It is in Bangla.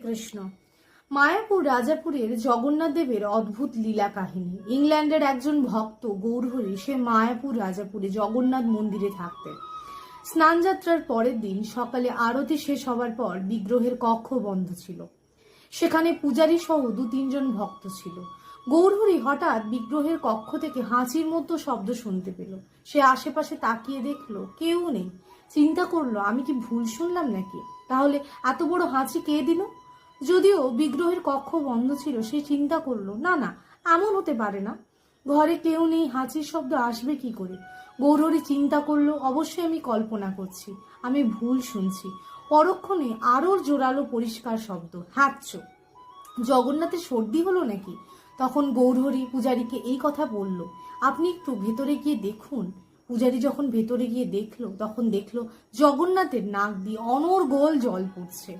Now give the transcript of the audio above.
শ্রীকৃষ্ণ। মায়াপুর রাজাপুরের জগন্নাথ দেবের অদ্ভুত লীলা কাহিনী। ইংল্যান্ডের একজন ভক্ত গৌরহরি সে মায়াপুর রাজাপুরে জগন্নাথ মন্দিরে থাকতেন। স্নানযাত্রার পরের দিন সকালে আরতি শেষ হবার পর বিগ্রহের কক্ষ বন্ধ ছিল। সেখানে পূজারী সহ 2-3 জন ভক্ত ছিল। গৌরহরি হঠাৎ বিগ্রহের কক্ষ থেকে হাঁচির মতো শব্দ শুনতে পেল। সে আশেপাশে তাকিয়ে দেখলো কেউ নেই। চিন্তা করলো, আমি কি ভুল শুনলাম নাকি? তাহলে এত বড় হাঁচি কে দিল? যদিও বিগ্রহের কক্ষ বন্ধ ছিল, সে চিন্তা করলো, না না, এমন হতে পারে না। ঘরে কেউ নেই, হাঁচির শব্দ আসবে কি করে? গৌরহরি চিন্তা করলো, অবশ্যই আমি কল্পনা করছি, আমি ভুল শুনছি। পরক্ষণে আরো জোরালো পরিষ্কার শব্দ, হ্যাঁচো। জগন্নাথের সর্দি হলো নাকি? তখন গৌরহরি পূজারীকে এই কথা বলল, আপনি একটু ভেতরে গিয়ে দেখুন। পূজারী যখন ভেতরে গিয়ে দেখলো, তখন দেখলো জগন্নাথের নাক দিয়ে অনর্গল জল পড়ছে।